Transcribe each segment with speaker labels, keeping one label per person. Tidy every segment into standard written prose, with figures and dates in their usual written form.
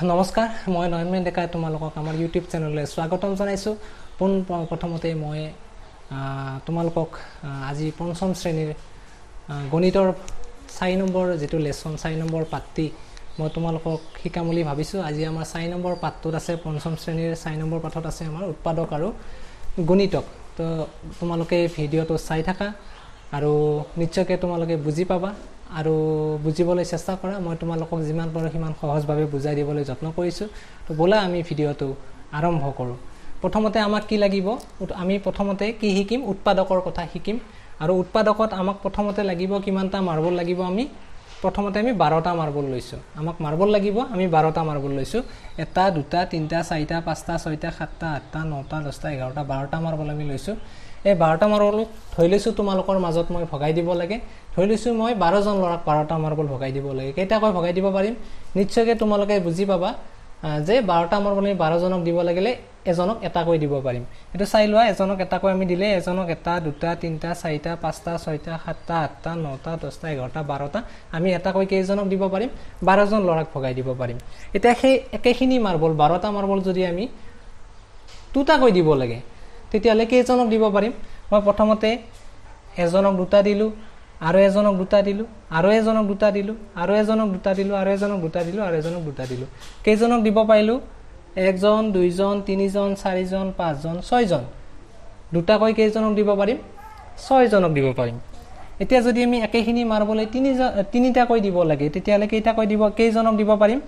Speaker 1: নমস্কাৰ মই নয়নময় ডেকা তোমালোকক আমাৰ ইউটিউব চেনেললৈ স্বাগতম জনাইছো প্ৰথমতে মই তোমালোকক আজি পঞ্চম শ্ৰেণীৰ গণিতৰ 4 নম্বৰ যেটো লেসন 4 নম্বৰ পাঠটি মই তোমালোকক শিকাম বুলি ভাবিছো আজি আমাৰ 4 নম্বৰ পাঠটোত আছে পঞ্চম শ্ৰেণীৰ 4 নম্বৰ পাঠত আছে আমাৰ উৎপাদক আৰু গণিতক তো তোমালোকে ভিডিওটো চাই থাকা আৰু নিশ্চয়কৈ তোমালোকে বুজি পাবা আৰু বুজিবলৈ চেষ্টা কৰা মই তোমালোকক যিমান পাৰো সিমান সহজভাৱে বুজাই দিবলৈ যত্ন কৰিছো তো বলা আমি ভিডিওটো আৰম্ভ কৰো প্ৰথমতে আমাক কি লাগিব আমি প্ৰথমতে কি শিকিম উৎপাদকৰ কথা শিকিম আৰু উৎপাদকত আমাক প্ৰথমতে লাগিব কিমানটা মাৰ্বল লাগিব আমি প্ৰথমতে আমি 12টা মাৰ্বল লৈছো আমাক মাৰ্বল লাগিব আমি 12টা মাৰ্বল লৈছো এটা দুটা তিনটা চাৰিটা পাঁচটা ছয়টা সাতটা আঠটা নটা 10টা 11টা 12টা মাৰ্বল আমি লৈছো এই 12টা মাৰ্বল থৈ লৈছো তোমালোকৰ মাজত মই ভগাই দিব লাগে থৈ লৈছো মই 12 জন লৰাক 12টা মাৰ্বল ভগাই দিব লাগে কেইটা কৈ ভগাই দিব পাৰিম নিশ্চয়কৈ তোমালোকে বুজি পাবা যে 12টা মাৰ্বল আমি 12 জনক দিব লাগিলে এজনক এটা কৈ দিব পাৰিম এটো চাই লোৱা এজনক এটা কৈ আমি দিলে এজনক এটা দুটা তিনটা চাৰিটা পাঁচটা ছয়টা সাতটা আঠটা নটা 10টা 11টা 12টা আমি এটা কৈ কেইজনক দিব পাৰিম 12 জন লৰাক ভগাই দিব পাৰিম এতিয়া সেই একেখিনি মাৰ্বল 12টা মাৰ্বল যদি আমি দুটা কৈ দিব লাগে তেতিয়ালে কেইজনক দিব পাৰিম মই প্ৰথমতে এজনক দুটা দিলো আৰু এজনক দুটা দিলো আৰু এজনক দুটা দিলো আৰু এজনক দুটা দিলো আৰু এজনক দুটা দিলো আৰু এজনক দুটা দিলো কেইজনক দিব পাইলো একজন দুইজন তিনিজন চাৰিজন পাঁচজন ছয়জন দুটা কৈ কেইজনক দিব পাৰিম ছয়জনক দিব পাৰিম এতিয়া যদি আমি একেখিনি মাৰ্বলে তিনিটা কৈ দিব লাগে তেতিয়ালে কেইটা কৈ দিব কেইজনক দিব পাৰিম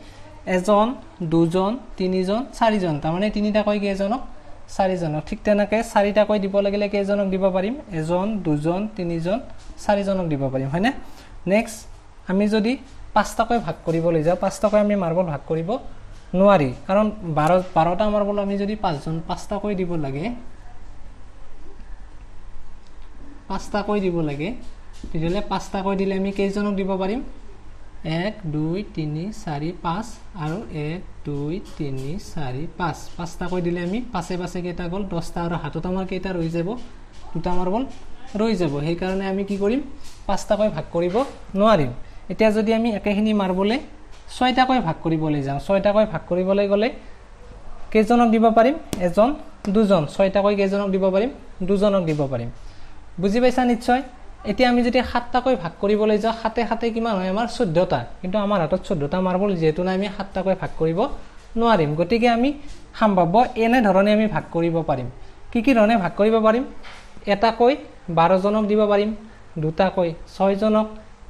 Speaker 1: এজন দুজন তিনিজন চাৰিজন তাৰ মানে তিনিটা কৈ কেইজনক চাৰিজনক ঠিক তেনেকৈ চাৰিটা কৈ দিব লাগিলে কেইজনক দিব পাৰিম এজন দুজন তিনিজন চাৰিজনক দিব পাৰিম হয়নে নেক্সট আমি যদি পাঁচটা কৈ ভাগ কৰিবলৈ যাও পাঁচটা কৈ আমি মাৰ্বল ভাগ কৰিব নোৱাৰি কাৰণ 12টা মাৰ্বল আমি যদি পাঁচটা কৈ দিব লাগে পাঁচটা কৈ দিব লাগে তেতিয়ালে পাঁচটা কৈ দিলে আমি কেইজনক দিব পাৰিম 1 2 3 4 5 আৰু 1 2 3 4 5 পাঁচটা কৈ দিলে আমি পাছে পাছে কেইটা গল 10টা আৰু হাতত আমাৰ কেইটা ৰৈ যাব দুটা মাৰ্বল ৰৈ যাব সেই কাৰণে আমি কি কৰিম পাঁচটা কৈ ভাগ কৰিব নোৱাৰিম এতিয়া যদি আমি একেখিনি মাৰ্বলে ছয়টা কৈ ভাগ কৰিবলৈ যাওঁ ছয়টা কৈ ভাগ কৰিবলৈ গলে কেইজনক দিব পাৰিম এজন দুজন ছয়টা কৈ কেইজনক দিব পাৰিম দুজনক দিব পাৰিম বুজি পাইছা নিশ্চয় এতিয়া আমি যদি সাতটা কৈ ভাগ কৰিবলৈ যাওঁ হাতে হাতে কিমান হয় আমাৰ 14টা কিন্তু আমাৰ হাতত 14টা মাৰ্বল যেহেতু নাই আমি সাতটা কৈ ভাগ কৰিব নোৱাৰিম গতিকে আমি সম্ভৱ এনে ধৰণে আমি ভাগ কৰিব পাৰিম কি ধৰণে ভাগ কৰিব পাৰিম এটা কৈ 12 জনক দিব পাৰিম দুটা কৈ 6 জনক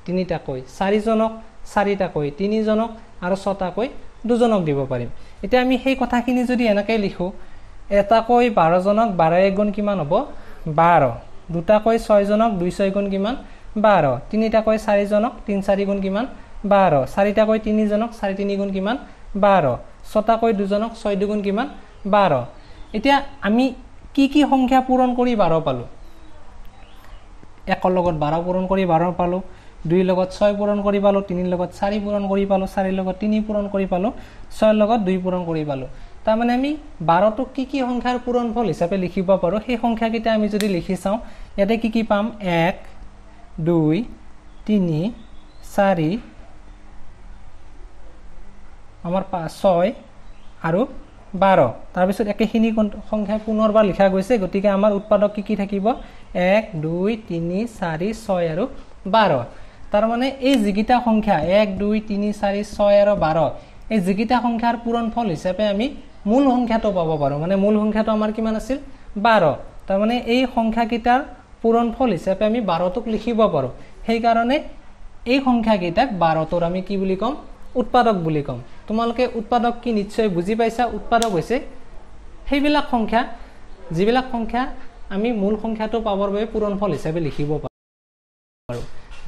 Speaker 1: তিনিটা কৈ 4 জনক চাৰিটা কৈ 3 জনক আৰু ছটা কৈ দুজনক দিব পাৰিম এতিয়া আমি সেই কথাখিনি যদি এনেকৈ লিখো এটা কৈ 12 জনক 12 গুণ কিমান হ'ব 12 দুটা কৈ 6 জনক 2 6 গুণ কিমান 12 তিনিটা কৈ 4 জনক 3 4 গুণ কিমান 12 চাৰিটা কৈ 3 জনক 4 3 গুণ কিমান 12 ছটা কৈ 2 জনক 6 2 গুণ কিমান 12 এতিয়া আমি কি সংখ্যা পূৰণ কৰি 12 পালো একৰ লগত 12 পূৰণ কৰি 12 পালো 2 লগত 6 পূৰণ কৰি পালো 3 লগত 4 পূৰণ কৰি পালো 4 লগত 3 পূৰণ কৰি পালো 6 লগত 2 পূৰণ কৰি পালো তাৰ মানে আমি 12 টো কি সংখ্যাৰ পূৰণফল হিচাপে লিখিব পাৰো সেই সংখ্যা কিটা আমি যদি লিখি চাও ইয়াতে কি পাম 1 2 3 4 আমাৰ 6 আৰু 12 তাৰ পিছত একেখিনি সংখ্যা পুনৰবাৰ লিখা গৈছে গতিকে আমাৰ উৎপাদক কি থাকিব 1 2 3 4 6 আৰু 12 তাৰ মানে এই যিকিটা সংখ্যা 1 2 3 4 6 আৰু 12 এই যিকিটা সংখ্যাৰ পূৰণফল হিচাপে আমি মূল সংখ্যাটো পাব পাৰো মানে মূল সংখ্যাটো আমাৰ কিমান আছিল 12 তাৰ মানে এই সংখ্যা কিটাৰ পূৰণফল হিচাপে আমি 12 টোক লিখিব পাৰো সেই কাৰণে এই সংখ্যা কিটাক 12 টোৰ আমি কি বুলি কম উৎপাদক বুলি কম তোমালোকে উৎপাদক কি নিশ্চয় বুজি পাইছা উৎপাদক হৈছে সেইবিলাক সংখ্যা যিবিলাক সংখ্যা আমি মূল সংখ্যাটো পাবৰ বাবে পূৰণফল হিচাপে লিখিব পাৰো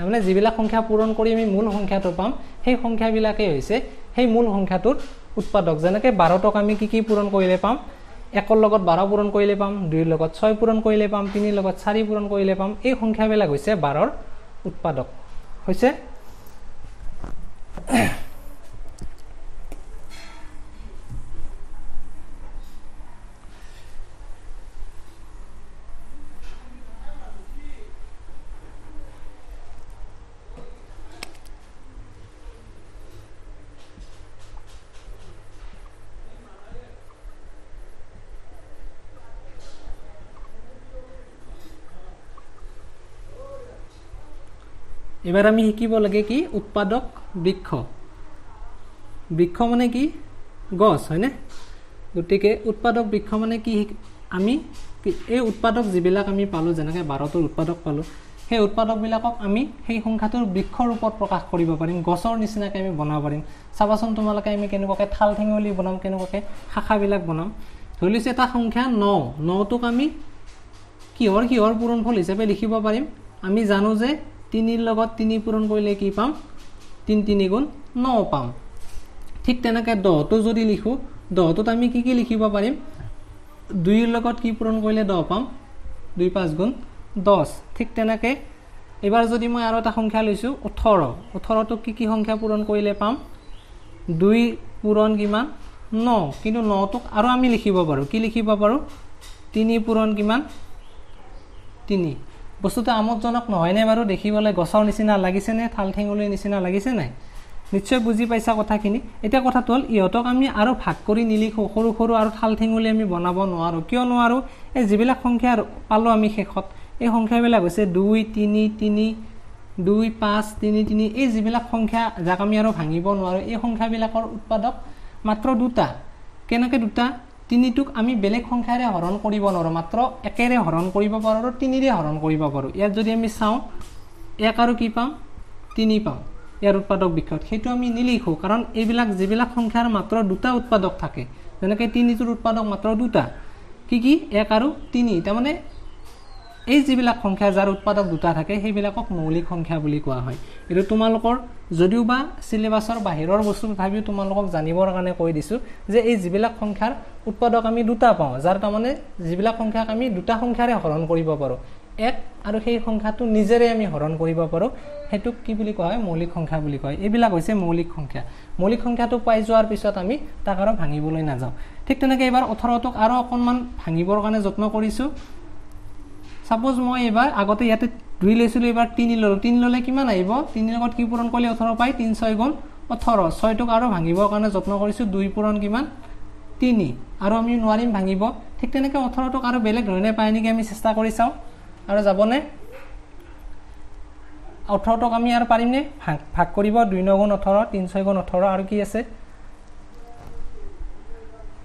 Speaker 1: মানে যিবিলাক সংখ্যা পূৰণ কৰি আমি মূল সংখ্যাটো পাম সেই সংখ্যাবিলাকে হৈছে সেই মূল সংখ্যাটোৰ উৎপাদক যেনেকৈ 12 টক আমি কি পূৰণ কৰিলে পাম একৰ লগত 12 পূৰণ কৰিলে পাম 2 লগত 6 পূৰণ কৰিলে পাম 3 লগত 4 পূৰণ কৰিলে পাম এই সংখ্যাবিলাক হৈছে 12ৰ উৎপাদক হৈছে এবাৰ আমি শিকিব লাগে কি উৎপাদক বৃক্ষ বৃক্ষ মানে কি গছ হয়নে গতিকে উৎপাদক বৃক্ষ মানে কি আমি এই উৎপাদক যিবিলাক আমি পালো যেনেকৈ 12টোৰ উৎপাদক পালো সেই উৎপাদকবিলাকক আমি সেই সংখ্যাটোৰ বৃক্ষ ৰূপত প্ৰকাশ কৰিব পাৰিম গছৰ নিচিনাকৈ আমি বনাব পাৰিম চাবাচোন তোমালোকে আমি কেনেকুৱাকৈ ঠাল ঠেঙুলি বনাম কেনেকুৱাকৈ শাখাবিলাক বনাম ধৰি লৈছে এটা সংখ্যা 9 9টোক আমি কিহৰ পূৰণফল হিচাপে লিখিব পাৰিম আমি জানো যে 3 ৰ লগত 3 পূৰণ কৰিলে কি পাম 3 3 গুণ 9 পাম ঠিক তেনেকৈ 10টো যদি লিখো 10টোত আমি কি লিখিব পাৰিম 2 ৰ লগত কি পূৰণ কৰিলে 10 পাম 2 5 গুণ 10 ঠিক তেনেকৈ এবাৰ যদি মই আৰু এটা সংখ্যা লৈছো 18 18টোক কি সংখ্যা পূৰণ কৰিলে পাম 2 পূৰণ কিমান 9 কিন্তু 9টোক আৰু আমি লিখিব পাৰো কি লিখিব পাৰো 3 পূৰণ কিমান 3 বস্তুটো আমোদজনক নহয় নে বাৰু দেখিবলৈ গছৰ নিচিনা লাগিছে নে ঠাল ঠেঙুলিৰ নিচিনা লাগিছে নাই নিশ্চয় বুজি পাইছা কথাখিনি এটা কথাটো হ'ল ইহঁতক আমি আৰু ভাগ কৰি নিলিখো সৰু সৰু আৰু ঠাল ঠেঙুলি আমি বনাব নোৱাৰো কিয় নোৱাৰো এই যিবিলাক সংখ্যা পালো আমি শেষত এই সংখ্যাবিলাক হৈছে 2 3 3 2 5 3 3 এই যিবিলাক সংখ্যা যাক আমি আৰু ভাঙিব নোৱাৰো এই সংখ্যাবিলাকৰ উৎপাদক মাত্ৰ দুটা কেনেকৈ দুটা 3টোক আমি বেলেগ সংখ্যাৰে হৰণ কৰিব নোৱাৰো মাত্ৰ 1ৰে হৰণ কৰিব পাৰো আৰু 3ৰে হৰণ কৰিব পাৰো ইয়াত যদি আমি চাও 1 আৰু কি পাম 3 পাম ইয়াৰ উৎপাদক বৃক্ষত সেইটো আমি নিলিখো কাৰণ এইবিলাক যিবিলাক সংখ্যাৰ মাত্ৰ দুটা উৎপাদক থাকে যেনেকৈ 3টোৰ উৎপাদক মাত্ৰ দুটা কি 1 আৰু 3 তাৰ মানে এই যিবিলাক সংখ্যা যাৰ উৎপাদক দুটা থাকে সেইবিলাকক মৌলিক সংখ্যা বুলি কোৱা হয় এটো তোমালোকৰ যদিও বা সিলেবাসৰ বাহিৰৰ বস্তু তথাপিও তোমালোকক জানিবৰ কাৰণে কৈ দিছো যে এই যিবিলাক সংখ্যাৰ উৎপাদক আমি দুটা পাওঁ যাৰ তাৰমানে যিবিলাক সংখ্যাক আমি দুটা সংখ্যাৰে হৰণ কৰিব পাৰো এক আৰু সেই সংখ্যাটো নিজেৰে আমি হৰণ কৰিব পাৰো হেতুক কি বুলি কোৱা হয় মৌলিক সংখ্যা বুলি কয় এইবিলাক হৈছে মৌলিক সংখ্যাটো পাই যোৱাৰ পিছত আমি তাক আৰু ভাঙিবলৈ নাযাওঁ ঠিক তেনেকৈ এবাৰ 18টোক আৰু অকনমান ভাঙিবৰ কাৰণে যত্ন কৰিছো সাপোজ মই এবাৰ আগতে ইয়াতে 2 লৈছিলো এবাৰ 3 ললো 3 ললে কিমান আহিব 3 লগত কি পূৰণ কৰিলে 18 পাই 3 6 গুণ 18 6টোক আৰু ভাঙিবৰ কাৰণে যত্ন কৰিছো 2 পূৰণ কিমান 3 আৰু আমি নোৱাৰিম ভাঙিব ঠিক তেনেকৈ 18টোক আৰু বেলেগ ধৰণে পাই নেকি আমি চেষ্টা কৰি চাও আৰু যাবনে 18টোক আমি আৰু পাৰিম নে ভাগ কৰিব 2 9 গুণ 18 3 6 গুণ 18 আৰু কি আছে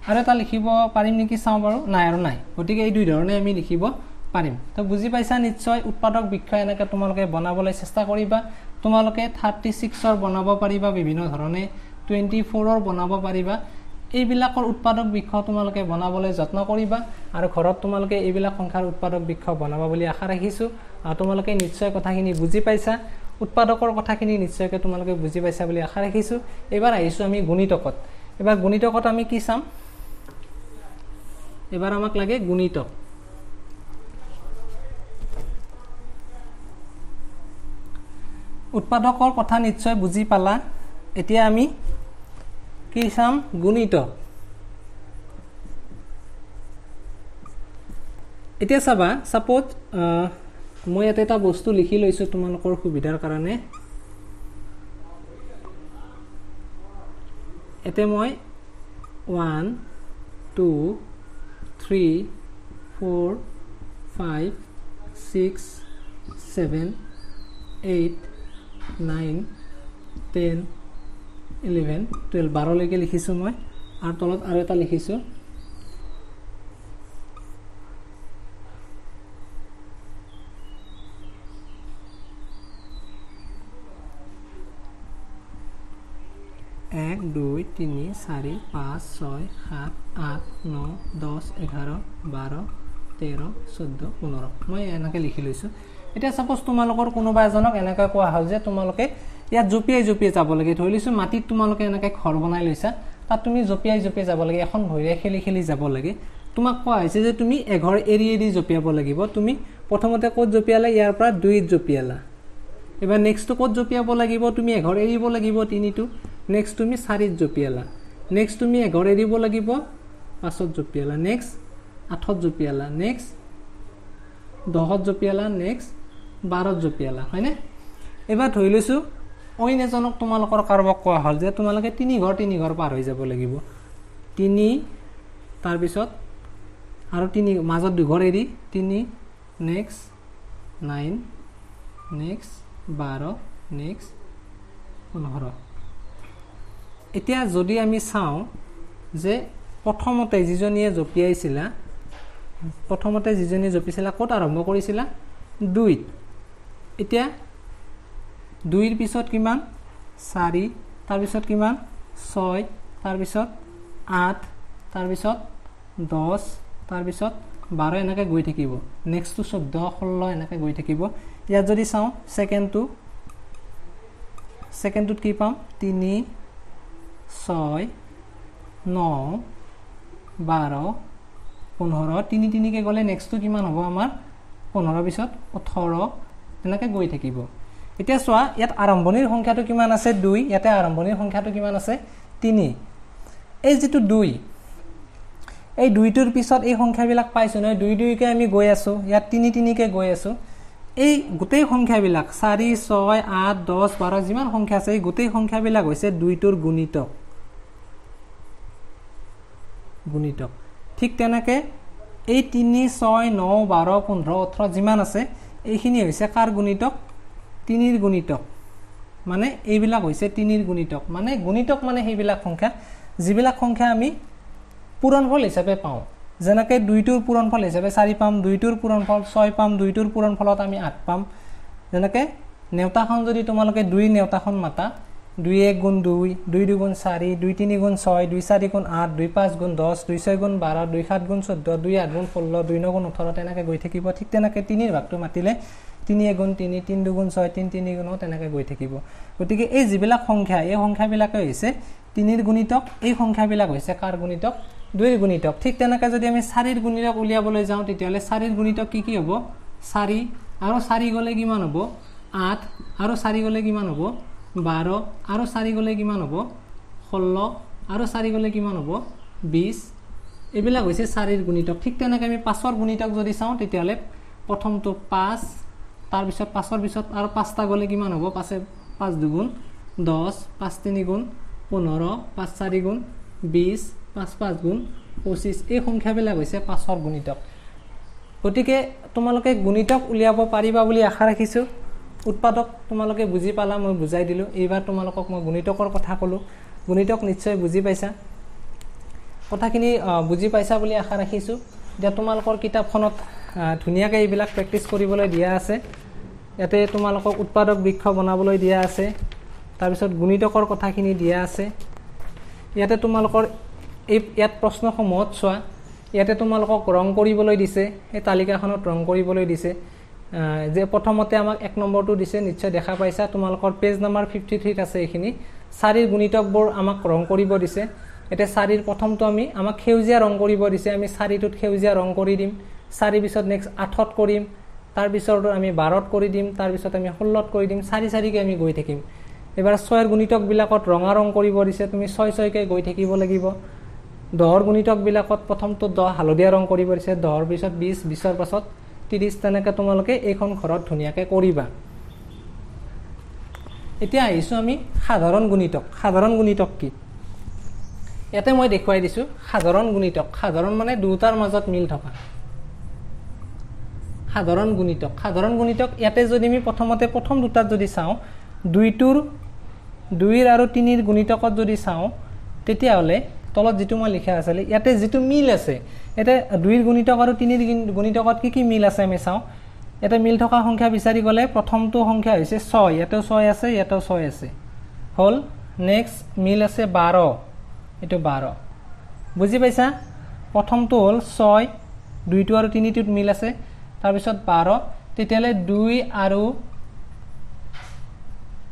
Speaker 1: আৰু এটা লিখিব পাৰিম নেকি চাও বাৰু নাই আৰু নাই গতিকে এই দুই ধৰণে আমি লিখিব পাৰিম তো বুজি পাইছা নিশ্চয় উৎপাদক বৃক্ষ এনেকৈ তোমালোকে বনাবলৈ চেষ্টা কৰিবা তোমালোকে 36ৰ বনাব পাৰিবা বিভিন্ন ধৰণে 24ৰ বনাব পাৰিবা এইবিলাকৰ উৎপাদক বৃক্ষ তোমালোকে বনাবলৈ যত্ন কৰিবা আৰু ঘৰত তোমালোকে এইবিলাক সংখ্যাৰ উৎপাদক বৃক্ষ বনাবা বুলি আশা ৰাখিছো আৰু তোমালোকে নিশ্চয় কথাখিনি বুজি পাইছা উৎপাদকৰ কথাখিনি নিশ্চয়কৈ তোমালোকে বুজি পাইছা বুলি আশা ৰাখিছো এবাৰ আহিছো আমি গুণিতকত এবাৰ গুণিতকত আমি কি চাম এবাৰ আমাক লাগে গুণিতক উৎপাদকৰ কথা নিশ্চয় বুজি পালা এতিয়া আমি কি চাম গুণিতক এতিয়া চাবা সাপোজ মই এটা বস্তু লিখি লৈছো তোমালোকৰ সুবিধাৰ কাৰণে এতে মই 1 2 3 4 5 6 7 8 9 10 11 12 12 লৈকে লিখিছো মই আৰু তলত আৰু এটা লিখিছো এক 2 3 4 5 6 7 8 9 10 11 12 13 14 15 মই এনেকৈ লিখি লৈছো এটা সাপোজ তোমালোকৰ কোনোবা এজনক এনেকৈ কোৱা হ'ল যে তোমালোকে ইয়াত জপিয়াই যাব লাগে ধৰি লৈছো মাটিত তোমালোকে এনেকৈ ঘৰ বনাই লৈছা তাত তুমি জপিয়াই যাব লাগে এখন ভৰিৰে খেলি যাব লাগে তোমাক কোৱা হৈছে যে তুমি এঘৰ এৰি জপিয়াব লাগিব তুমি প্ৰথমতে ক'ত জপিয়ালা ইয়াৰ পৰা 2ত জপিয়ালা এবাৰ নেক্সট ক'ত জপিয়াব লাগিব তুমি এঘৰ এৰিব লাগিব 3টো নেক্সট তুমি 4ত জপিয়ালা নেক্সট তুমি এঘৰ এৰিব লাগিব 5ত জপিয়ালা নেক্সট 8ত জপিয়ালা নেক্সট 10ত জপিয়ালা নেক্সট 12ত জপিয়ালা হয়নে এবাৰ ধৰি লৈছো অইন এজনক তোমালোকৰ কাৰোবাক কোৱা হ'ল যে তোমালোকে 3 ঘৰ পাৰ হৈ যাব লাগিব 3 তাৰ পিছত আৰু 3 মাজত 2 ঘৰ এৰি 3 নেক্সট 9 নেক্সট 12 নেক্সট 15 এতিয়া যদি আমি চাওঁ যে প্ৰথমতে যিজনীয়ে জপিয়াইছিলা প্ৰথমতে যিজনী জপিছিলা ক'ত আৰম্ভ কৰিছিলা 2 এতিয়া 2 ৰ পিছত কিমান 4 তাৰ পিছত কিমান 6 তাৰ পিছত 8 তাৰ পিছত 10 তাৰ পিছত 12 এনেকৈ গৈ থাকিব নেক্সট টু 14 16 এনেকৈ গৈ থাকিব ইয়াত যদি চাওঁ সেকেন্ডটোত কি পাম 3 6 9 12 15 তিনি তিনিকে গ'লে নেক্সটটো কিমান হ'ব আমাৰ 15 পিছত 18 এনেকৈ গৈ থাকিব এতিয়া চোৱা ইয়াত আৰম্ভণিৰ সংখ্যাটো কিমান আছে 2 ইয়াতে আৰম্ভণিৰ সংখ্যাটো কিমান আছে 3 এই যেটো 2 এই 2টোৰ পিছত এই সংখ্যাবিলাক পাইছো নহয় 2 2 কে আমি গৈ আছো ইয়াত 3 3 কে গৈ আছো এই গোটেই সংখ্যাবিলাক 4 6 8 10 12 যিমান সংখ্যা আছে এই গোটেই সংখ্যাবিলাক হৈছে 2টোৰ গুণিতক ঠিক তেনেকৈ এই 3 6 9 12 15 18 যিমান আছে এইখিনি হৈছে কাৰ গুণিতক 3ৰ গুণিতক মানে এইবিলাক হৈছে 3ৰ গুণিতক মানে গুণিতক মানে সেইবিলাক সংখ্যা যিবিলাক সংখ্যা আমি পূৰণফল হিচাপে পাওঁ যেনেকৈ 2টোৰ পূৰণফল হিচাপে 4 পাম 2টোৰ পূৰণফল 6 পাম 2টোৰ পূৰণফলত আমি 8 পাম যেনেকৈ নেওতাখন যদি তোমালোকে 2 নেওতাখন মাতা 2 1 গুণ 2 2 2 গুণ 4 2 3 গুণ 6 2 4 গুণ 8 2 5 গুণ 10 2 6 গুণ 12 2 7 গুণ 14 2 8 গুণ 16 2 9 গুণ 18 তেনেকৈ গৈ থাকিব ঠিক তেনেকৈ 3ৰ ভাগটো মাতিলে 3 1 গুণ 3 3 2 গুণ 6 3 3 গুণ তেনেকৈ গৈ থাকিব গতিকে এই যিবিলাক সংখ্যা এই সংখ্যাবিলাকে হৈছে 3ৰ গুণিতক এই সংখ্যাবিলাক হৈছে কাৰ গুণিতক 2ৰ গুণিতক ঠিক তেনেকৈ যদি আমি 4ৰ গুণিতক উলিয়াবলৈ যাওঁ তেতিয়াহ'লে 4ৰ গুণিতক কি হ'ব 4 আৰু 4 গ'লে কিমান হ'ব 8 আৰু 4 গ'লে কিমান হ'ব 12 আৰু 4 গ'লে কিমান হ'ব 16 আৰু 4 গ'লে কিমান হ'ব 20 এইবিলাক হৈছে 4ৰ গুণিতক ঠিক তেনেকৈ আমি 5ৰ গুণিতক যদি চাওঁ তেতিয়াহ'লে প্ৰথমটো 5 তাৰ পিছত 5ৰ পিছত আৰু 5টা গ'লে কিমান হ'ব 5 2 গুণ 10 5 3 গুণ 15 5 4 গুণ 20 5 5 গুণ 25 এই সংখ্যাবিলাক হৈছে 5ৰ গুণিতক গতিকে তোমালোকে গুণিতক উলিয়াব পাৰিবা বুলি আশা ৰাখিছোঁ উৎপাদক তোমালোকে বুজি পালা মই বুজাই দিলোঁ এইবাৰ তোমালোকক মই গুণিতকৰ কথা ক'লোঁ গুণিতক নিশ্চয় বুজি পাইছা কথাখিনি বুজি পাইছা বুলি আশা ৰাখিছোঁ যে তোমালোকৰ কিতাপখনত ধুনীয়াকৈ এইবিলাক প্ৰেক্টিছ কৰিবলৈ দিয়া আছে ইয়াতে তোমালোকক উৎপাদক বৃক্ষ বনাবলৈ দিয়া আছে তাৰপিছত গুণিতকৰ কথাখিনি দিয়া আছে ইয়াতে তোমালোকৰ ইয়াত প্ৰশ্নসমূহত চোৱা ইয়াতে তোমালোকক ৰং কৰিবলৈ দিছে এই তালিকাখনত ৰং কৰিবলৈ দিছে যে প্ৰথমতে আমাক 1 নম্বৰটো দিছে নিশ্চয় দেখা পাইছা তোমালোকৰ পেজ নম্বৰ 53 আছে এইখিনি 4ৰ গুণিতকবোৰ আমাক ৰং কৰিব দিছে এতে 4ৰ প্ৰথমটো আমাক সেউজীয়া ৰং কৰিব দিছে আমি 4টোত সেউজীয়া ৰং কৰি দিম 4 পিছত নেক্সট 8ত কৰিম তাৰ পিছত আমি 12ত কৰি দিম তাৰ পিছত আমি 16ত কৰি দিম 4 4 কে আমি গৈ থাকিম এবাৰ 6ৰ গুণিতকবিলাকত ৰঙা ৰং কৰিব দিছে তুমি 6 6 কে গৈ থাকিব লাগিব 10ৰ গুণিতকবিলাকত প্ৰথমটো 10 হালধীয়া ৰং কৰিব দিছে 10ৰ পিছত 20 20ৰ পাছত 30 তেনেকৈ তোমালোকে এইখন ঘৰত ধুনীয়াকৈ কৰিবা এতিয়া আহিছোঁ আমি সাধাৰণ গুণিতক কি ইয়াতে মই দেখুৱাই দিছোঁ সাধাৰণ মানে দুটাৰ মাজত মিল থকা সাধাৰণ গুণিতক ইয়াতে যদি আমি প্ৰথম দুটাত যদি চাওঁ 2ৰ আৰু 3ৰ গুণিতকত যদি চাওঁ তেতিয়াহ'লে তলত যেটো মই লিখা আছিল ইয়াতে যেটো মিল আছে এটা 2ৰ গুণিতক আৰু 3ৰ গুণিতকত কি মিল আছে আমি চাওঁ এটা মিল থকা সংখ্যা বিচাৰি গ'লে প্ৰথমটো সংখ্যা হৈছে 6 ইয়াতেও 6 আছে ইয়াতেও 6 আছে হল নেক্সট মিল আছে 12 এটো 12 বুজি পাইছা প্ৰথমটো হল 6 2টো আৰু 3টোত মিল আছে তাৰ পিছত 12 তেতিয়ালে 2 আৰু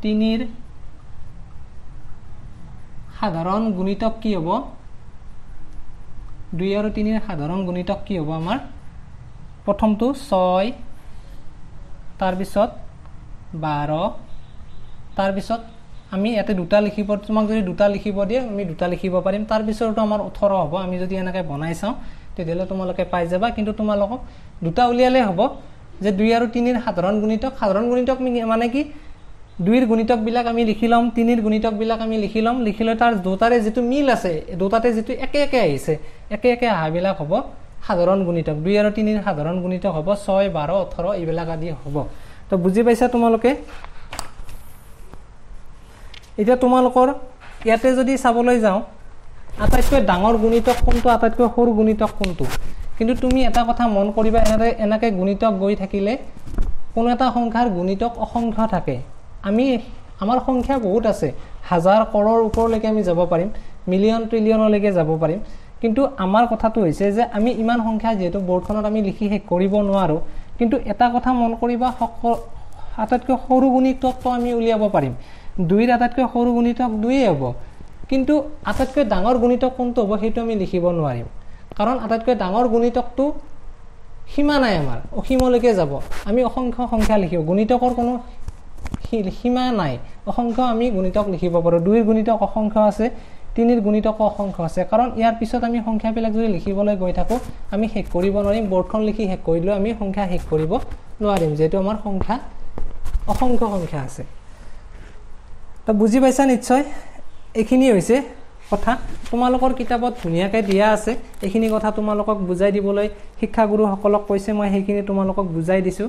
Speaker 1: 3ৰ সাধাৰণ গুণিতক কি হ'ব 2 আৰু 3ৰ সাধাৰণ গুণিতক কি হ'ব আমাৰ প্ৰথমটো 6 তাৰ পিছত 12 তাৰ পিছত আমি ইয়াতে দুটা লিখিব তোমাক যদি দুটা লিখিব দিয়ে আমি দুটা লিখিব পাৰিম তাৰ পিছৰটো আমাৰ 18 হ'ব আমি যদি এনেকৈ বনাই চাওঁ তেতিয়ালে তোমালোকে পাই যাবা কিন্তু তোমালোকক দুটা উলিয়ালে হ'ব যে 2 আৰু 3ৰ সাধাৰণ গুণিতক মানে কি 2ৰ গুণিতকবিলাক আমি লিখি লম 3ৰ গুণিতকবিলাক আমি লিখি লম লিখিলে তাৰ দুটাৰে যেটো মিল আছে দুটাতে যেটো একে একে আহিছে একে আহাবিলাক হ'ব সাধাৰণ গুণিতক 2 আৰু 3ৰ সাধাৰণ গুণিতক হ'ব 6 12 18 এইবিলাক আদি হ'ব তো বুজি পাইছা তোমালোকে এতিয়া তোমালোকৰ ইয়াতে যদি চাবলৈ যাওঁ আটাইতকৈ ডাঙৰ গুণিতক কোনটো আটাইতকৈ সৰু গুণিতক কোনটো কিন্তু তুমি এটা কথা মন কৰিবা এনেকৈ গুণিতক গৈ থাকিলে কোনো এটা সংখ্যাৰ গুণিতক অসংখ্য থাকে আমাৰ সংখ্যা বহুত আছে হাজাৰ কৰৰৰ ওপৰলৈকে আমি যাব পাৰিম মিলিয়ন ট্ৰিলিয়নলৈকে যাব পাৰিম কিন্তু আমাৰ কথাটো হৈছে যে আমি ইমান সংখ্যা যেহেতু বৰ্ডখনত আমি লিখি শেষ কৰিব নোৱাৰো কিন্তু এটা কথা মন কৰিবা আটাইতকৈ সৰু গুণিতকটো আমি উলিয়াব পাৰিম 2 ৰ আটাইতকৈ সৰু গুণিতক 2 হ'ব কিন্তু আটাইতকৈ ডাঙৰ গুণিতক কোনটো হ'ব সেইটো আমি লিখিব নোৱাৰিম কাৰণ আটাইতকৈ ডাঙৰ গুণিতকটো সীমা নাই আমাৰ অসীমলৈকে যাব আমি অসংখ্য সংখ্যা লিখিব গুণিতকৰ কোনো সীমা নাই অসংখ্য আমি গুণিতক লিখিব পাৰো 2 ৰ গুণিতক অসংখ্য আছে 3 ৰ গুণিতক অসংখ্য আছে কাৰণ ইয়াৰ পিছত আমি সংখ্যাবিলাক যদি লিখিবলৈ গৈ থাকো আমি শেষ কৰিব নোৱাৰিম বৰ্ডখন লিখি শেষ কৰিলেও আমি সংখ্যা শেষ কৰিব নোৱাৰিম যেটো আমাৰ সংখ্যা অসংখ্য সংখ্যা আছে তো বুজি পাইছা নিশ্চয় এইখিনি হৈছে কথা তোমালোকৰ কিতাপত ধুনিয়াকৈ দিয়া আছে এইখিনি কথা তোমালোকক বুজাই দিবলৈ শিক্ষাগুৰুসকলক কৈছে মই সেইখিনি তোমালোকক বুজাই দিছো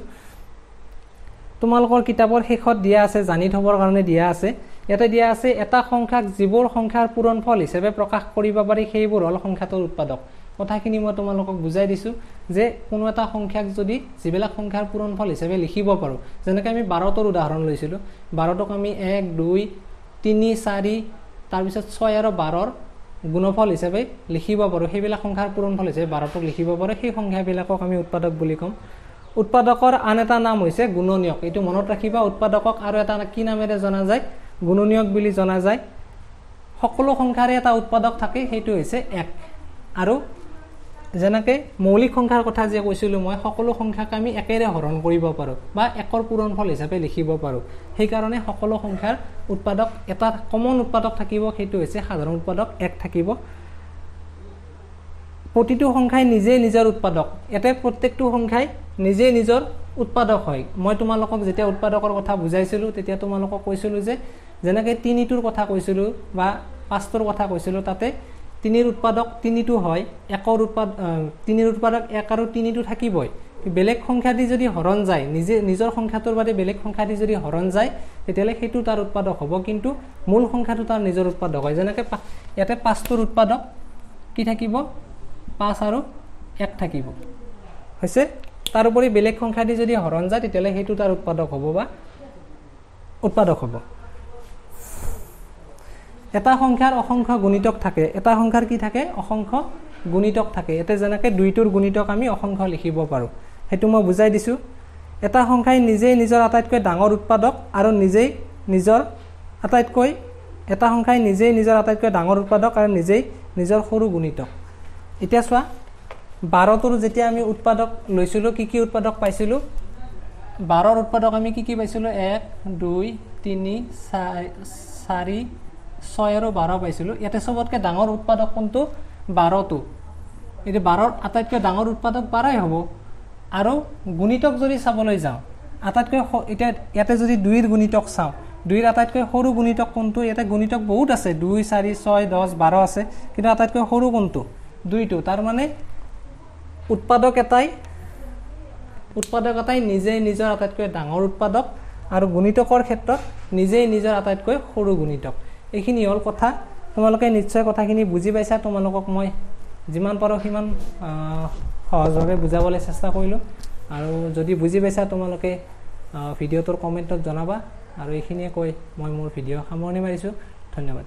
Speaker 1: তোমালোকৰ কিতাপৰ শেষত দিয়া আছে জানি থবৰ কাৰণে দিয়া আছে ইয়াতে দিয়া আছে এটা সংখ্যাক যিবোৰ সংখ্যাৰ পূৰণফল হিচাপে প্ৰকাশ কৰিব পাৰি সেইবোৰ হল সংখ্যাটোৰ উৎপাদক কথাখিনি মই তোমালোকক বুজাই দিছো যে কোনো এটা সংখ্যাক যদি যিবিলাক সংখ্যাৰ পূৰণফল হিচাপে লিখিব পাৰো যেনেকৈ আমি 12ৰ উদাহৰণ লৈছিলো 12ক আমি 1 2 3 4 তাৰ পিছত 6 আৰু 12ৰ গুণফল হিচাপে লিখিব পাৰো সেইবিলাক সংখ্যাৰ পূৰণফল হিচাপে 12ক লিখিব পাৰো সেই সংখ্যাবিলাকক আমি উৎপাদক বুলি কম উৎপাদকৰ আন এটা নাম হৈছে গুণনীয়ক এটো মনত ৰাখিবা উৎপাদকক আৰু এটা কি নামেৰে জনা যায় গুণনীয়ক বুলি জনা যায় সকলো সংখ্যাৰে এটা উৎপাদক থাকে সেইটো হৈছে 1 আৰু যেনেকৈ মৌলিক সংখ্যাৰ কথা যে কৈছিলো মই সকলো সংখ্যাক আমি একেৰে হৰণ কৰিব পাৰো বা একৰ পূৰণফল হিচাপে লিখিব পাৰো সেই কাৰণে সকলো সংখ্যাৰ উৎপাদক এটা কমন উৎপাদক থাকিব সেইটো হৈছে সাধাৰণ উৎপাদক 1 থাকিব প্ৰতিটো সংখ্যাই নিজে নিজৰ উৎপাদক এতে প্ৰত্যেকটো সংখ্যাই নিজে নিজৰ উৎপাদক হয় মই তোমালোকক যেতিয়া উৎপাদকৰ কথা বুজাইছিলো তেতিয়া তোমালোকক কৈছিলো যে যেনেকৈ 3টোৰ কথা কৈছিলো বা 5টোৰ কথা কৈছিলো তাতে 3ৰ উৎপাদক 3টো হয় 3ৰ উৎপাদক 1 আৰু 3টো থাকিবই বেলেগ সংখ্যা দি যদি হৰণ যায় নিজৰ সংখ্যাটোৰ বাদে বেলেগ সংখ্যা দি যদি হৰণ যায় তেতিয়ালে সেইটো তাৰ উৎপাদক হ'ব কিন্তু মূল সংখ্যাটো তাৰ নিজৰ উৎপাদক হয় যেনেকৈ ইয়াতে 5টোৰ উৎপাদক কি থাকিব 5 আৰু 1 থাকিব হৈছে তাৰ উপৰি বেলেগ সংখ্যা দি যদি হৰণ যায় তেতিয়ালে সেইটো তাৰ উৎপাদক হ'ব বা উৎপাদক হ'ব এটা সংখ্যাৰ অসংখ্য গুণিতক থাকে এটা সংখ্যাৰ কি থাকে অসংখ্য গুণিতক থাকে এতে যেনেকৈ 2টোৰ গুণিতক আমি অসংখ্য লিখিব পাৰো হেতু মই বুজাই দিছো এটা সংখ্যাই নিজে নিজৰ আটাইতকৈ ডাঙৰ উৎপাদক আৰু নিজে নিজৰ আটাইতকৈ এটা সংখ্যাই নিজে নিজৰ আটাইতকৈ ডাঙৰ উৎপাদক আৰু নিজে নিজৰ সৰু গুণিতক এতিয়া চোৱা 12টোৰ যেতিয়া আমি উৎপাদক লৈছিলো কি উৎপাদক পাইছিলো 12ৰ উৎপাদক আমি কি পাইছিলো 1 2 3 4 6 আৰু 12 পাইছিলো ইয়াতে সবতকৈ ডাঙৰ উৎপাদক কোনটো 12টো এটো 12ৰ আটাইতকৈ ডাঙৰ উৎপাদক 12ই হ'ব আৰু গুণিতক যদি চাবলৈ যাওঁ আটাইতকৈ ইয়াতে যদি 2ৰ গুণিতক চাওঁ 2ৰ আটাইতকৈ সৰু গুণিতক কোনটো ইয়াতে গুণিতক বহুত আছে 2 4 6 10 12 আছে কিন্তু আটাইতকৈ সৰু কোনটো 2টো তাৰ মানে উৎপাদক এটাই নিজে নিজৰ আটাইতকৈ ডাঙৰ উৎপাদক আৰু গুণিতকৰ ক্ষেত্ৰত নিজে নিজৰ আটাইতকৈ সৰু গুণিতক এইখিনি হল কথা তোমালোকে নিশ্চয় কথাখিনি বুজি পাইছা তোমালোকক মই যিমান পাৰো সিমান সহজভাৱে বুজাবলৈ চেষ্টা কৰিলো আৰু যদি বুজি পাইছা তোমালোকে ভিডিঅ'টোৰ কমেণ্টত জনাবা আৰু এইখিনিয়ে কৈ মই মোৰ ভিডিঅ' সামৰণি মাৰিছো ধন্যবাদ